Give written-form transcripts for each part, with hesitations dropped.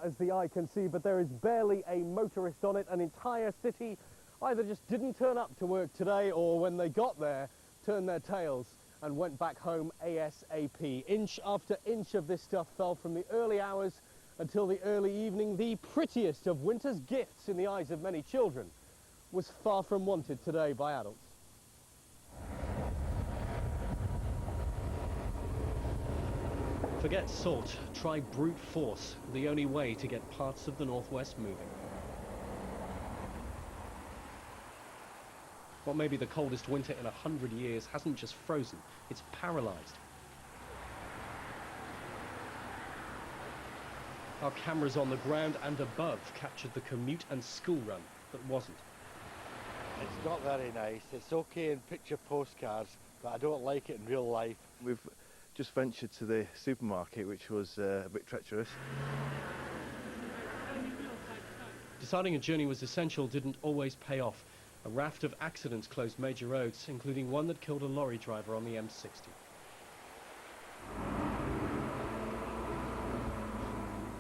as the eye can see, but there is barely a motorist on it. An entire city either just didn't turn up to work today, or when they got there, turned their tails and went back home ASAP. Inch after inch of this stuff fell from the early hours until the early evening. The prettiest of winter's gifts in the eyes of many children was far from wanted today by adults. Forget salt, try brute force, the only way to get parts of the northwest moving. What may be the coldest winter in 100 years hasn't just frozen, it's paralysed. Our cameras on the ground and above captured the commute and school run that wasn't. It's not very nice. It's okay in picture postcards, but I don't like it in real life. We've just ventured to the supermarket, which was a bit treacherous. Deciding a journey was essential didn't always pay off. A raft of accidents closed major roads, including one that killed a lorry driver on the M60.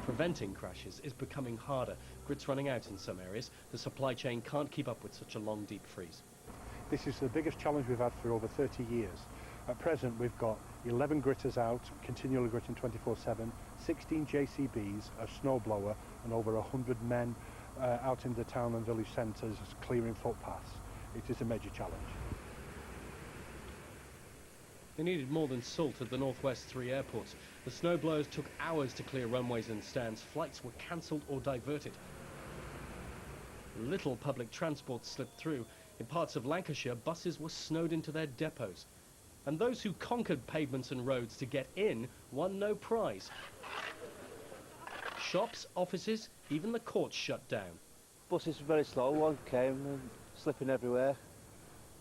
Preventing crashes is becoming harder. Grit's running out in some areas. The supply chain can't keep up with such a long, deep freeze. This is the biggest challenge we've had for over 30 years. At present, we've got 11 gritters out, continually gritting 24/7, 16 JCBs, a snowblower, and over 100 men out in the town and village centres clearing footpaths. It is a major challenge. They needed more than salt at the Northwest 3 airports. The snowblowers took hours to clear runways and stands. Flights were cancelled or diverted. Little public transport slipped through. In parts of Lancashire, buses were snowed into their depots. And those who conquered pavements and roads to get in won no prize. Shops, offices, even the courts shut down. Buses were very slow. One came and slipping everywhere.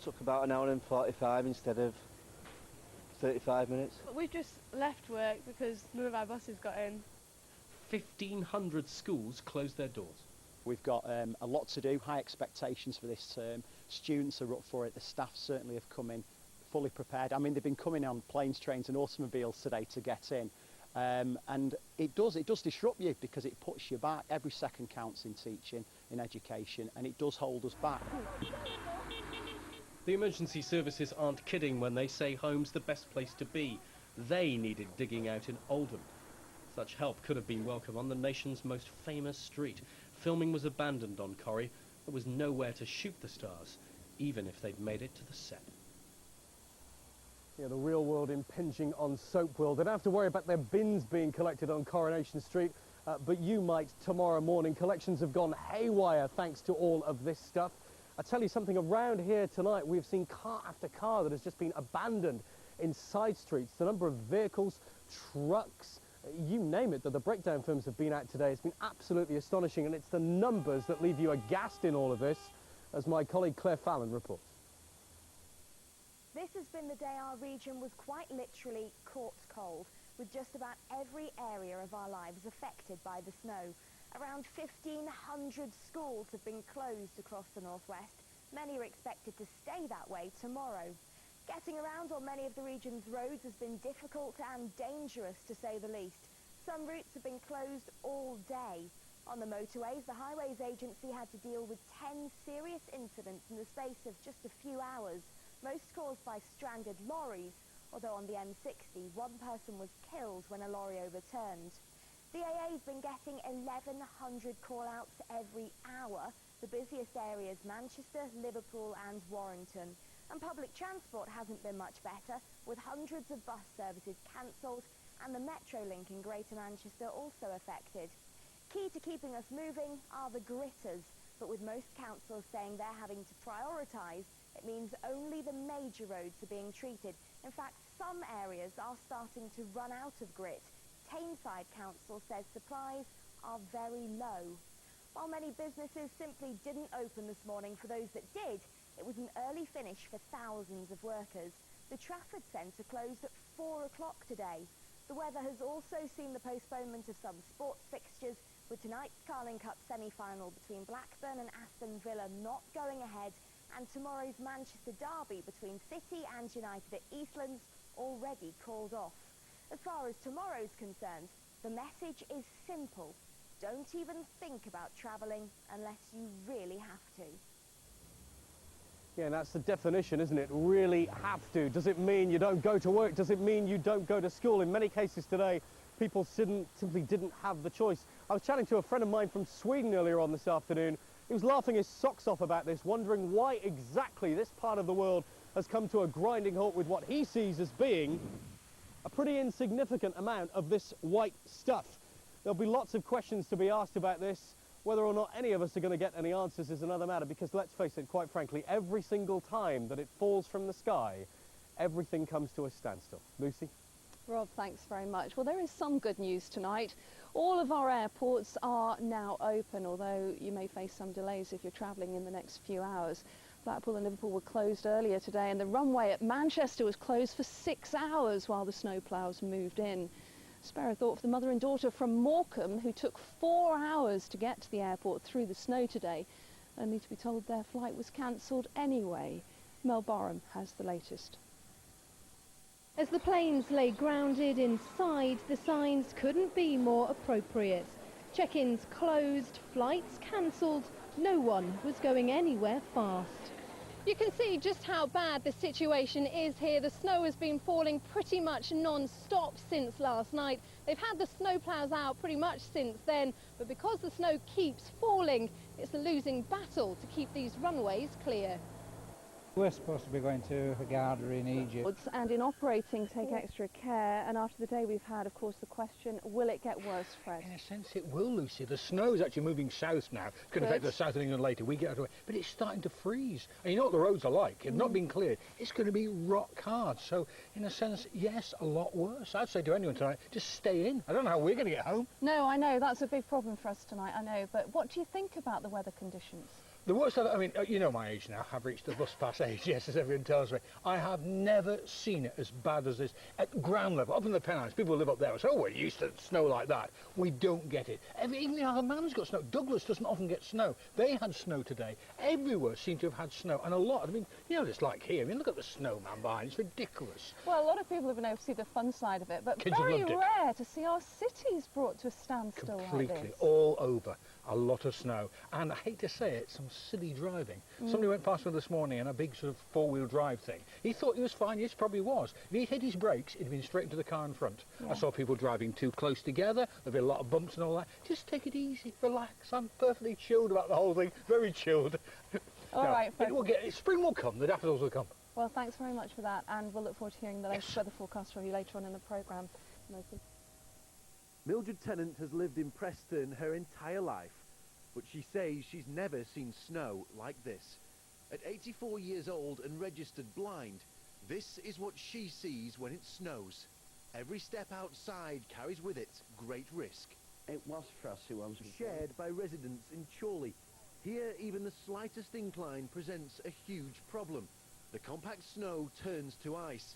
Took about an hour and 45 instead of 35 minutes. We've just left work because none of our buses got in. 1,500 schools closed their doors. We've got a lot to do, high expectations for this term. Students are up for it, the staff certainly have come in fully prepared. I mean, they've been coming on planes, trains and automobiles today to get in. And it does disrupt you because it puts you back. Every second counts in teaching, in education, and it does hold us back. The emergency services aren't kidding when they say home's the best place to be. They needed digging out in Oldham. Such help could have been welcome on the nation's most famous street. Filming was abandoned on Corrie. There was nowhere to shoot the stars, even if they'd made it to the set. Yeah, the real world impinging on Soapville. They don't have to worry about their bins being collected on Coronation Street, but you might tomorrow morning. Collections have gone haywire thanks to all of this stuff. I tell you something, around here tonight we've seen car after car that has just been abandoned in side streets. The number of vehicles, trucks, you name it, that the breakdown firms have been out today has been absolutely astonishing, and it's the numbers that leave you aghast in all of this, as my colleague Claire Fallon reports. This has been the day our region was quite literally caught cold, with just about every area of our lives affected by the snow. Around 1,500 schools have been closed across the northwest. Many are expected to stay that way tomorrow. Getting around on many of the region's roads has been difficult and dangerous, to say the least. Some routes have been closed all day. On the motorways, the Highways Agency had to deal with 10 serious incidents in the space of just a few hours, most caused by stranded lorries, although on the M60, one person was killed when a lorry overturned. The AA has been getting 1,100 call-outs every hour, the busiest areas Manchester, Liverpool and Warrington. And public transport hasn't been much better, with hundreds of bus services cancelled and the Metro link in Greater Manchester also affected. Key to keeping us moving are the gritters, but with most councils saying they're having to prioritise, it means only the major roads are being treated. In fact, some areas are starting to run out of grit. Tameside Council says supplies are very low. While many businesses simply didn't open this morning, for those that did, it was an early finish for thousands of workers. The Trafford Centre closed at 4 o'clock today. The weather has also seen the postponement of some sports fixtures, with tonight's Carling Cup semi-final between Blackburn and Aston Villa not going ahead, and tomorrow's Manchester derby between City and United at Eastlands already called off. As far as tomorrow's concerned, the message is simple: don't even think about travelling unless you really have to. Yeah, and that's the definition, isn't it? Really have to. Does it mean you don't go to work? Does it mean you don't go to school? In many cases today, people simply didn't have the choice. I was chatting to a friend of mine from Sweden earlier on this afternoon. He was laughing his socks off about this, wondering why exactly this part of the world has come to a grinding halt with what he sees as being a pretty insignificant amount of this white stuff. There'll be lots of questions to be asked about this. Whether or not any of us are going to get any answers is another matter, because let's face it, quite frankly, every single time that it falls from the sky, everything comes to a standstill. Lucy? Rob, thanks very much. Well, there is some good news tonight. All of our airports are now open, although you may face some delays if you're travelling in the next few hours. Blackpool and Liverpool were closed earlier today, and the runway at Manchester was closed for 6 hours while the snowplows moved in. Spare a thought for the mother and daughter from Morecambe who took 4 hours to get to the airport through the snow today, only to be told their flight was cancelled anyway. Mel Barham has the latest. As the planes lay grounded inside, the signs couldn't be more appropriate. Check-ins closed, flights cancelled, no one was going anywhere fast. You can see just how bad the situation is here. The snow has been falling pretty much non-stop since last night. They've had the snowplows out pretty much since then, but because the snow keeps falling, it's a losing battle to keep these runways clear. We're supposed to be going to Granada in Egypt. And in operating, take extra care. And after the day we've had, of course, the question, will it get worse, Fred? In a sense it will, Lucy. The snow is actually moving south now. It's going to affect the south of England later. We get out of the way. But it's starting to freeze. And you know what the roads are like. It's not been cleared. It's going to be rock hard. So, in a sense, yes, a lot worse. I'd say to anyone tonight, just stay in. I don't know how we're going to get home. No, I know. That's a big problem for us tonight, I know. But what do you think about the weather conditions? The worst of it, I mean, you know my age now. I've reached the bus pass age, yes, as everyone tells me. I have never seen it as bad as this at ground level. Up in the Pennines, people live up there and say, oh, we're used to snow like that. We don't get it. Even the Isle of Man's got snow. Douglas doesn't often get snow. They had snow today. Everywhere seemed to have had snow, and a lot. I mean, you know what it's like here. I mean, look at the snowman behind. It's ridiculous. Well, a lot of people have been able to see the fun side of it, but Kids very rare to see our cities brought to a standstill Completely, like this. all over. A lot of snow, and I hate to say it, some silly driving. Somebody went past me this morning in a big sort of four-wheel drive thing. He thought he was fine, yes, probably was. If he'd hit his brakes, he'd been straight into the car in front. I saw people driving too close together. There'd be a lot of bumps and all that. Just take it easy, relax. I'm perfectly chilled about the whole thing, very chilled. All right, Fred. Spring will come, the daffodils will come. Well, thanks very much for that, and we'll look forward to hearing the latest weather forecast from you later on in the programme. Mildred Tennant has lived in Preston her entire life, but she says she's never seen snow like this. At 84 years old and registered blind, this is what she sees when it snows. Every step outside carries with it great risk. It was frosty once. Shared by residents in Chorley. Here, even the slightest incline presents a huge problem. The compact snow turns to ice.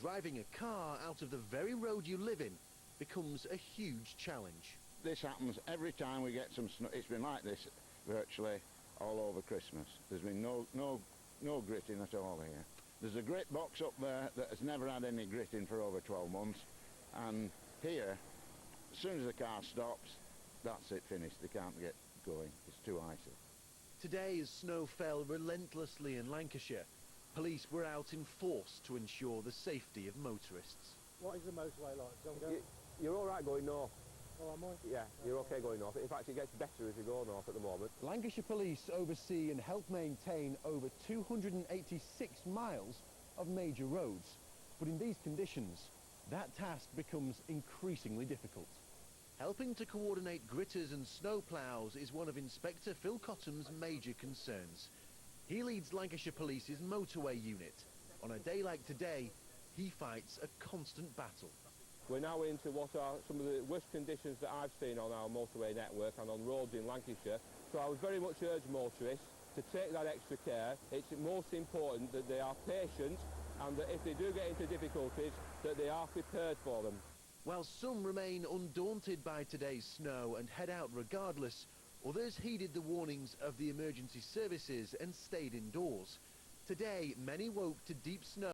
Driving a car out of the very road you live in becomes a huge challenge. This happens every time we get some snow. It's been like this virtually all over Christmas. There's been no gritting at all here. There's a grit box up there that has never had any gritting for over 12 months. And here, as soon as the car stops, that's it, finished. They can't get going. It's too icy. Today, as snow fell relentlessly in Lancashire, police were out in force to ensure the safety of motorists. What is the motorway like? You're all right going north. Oh, am I? Yeah, you're okay going north. In fact, it gets better as you go north at the moment. Lancashire Police oversee and help maintain over 286 miles of major roads. But in these conditions, that task becomes increasingly difficult. Helping to coordinate gritters and snowplows is one of Inspector Phil Cottam's major concerns. He leads Lancashire Police's motorway unit. On a day like today, he fights a constant battle. We're now into what are some of the worst conditions that I've seen on our motorway network and on roads in Lancashire. So I would very much urge motorists to take that extra care. It's most important that they are patient and that if they do get into difficulties, that they are prepared for them. While some remain undaunted by today's snow and head out regardless, others heeded the warnings of the emergency services and stayed indoors. Today, many woke to deep snow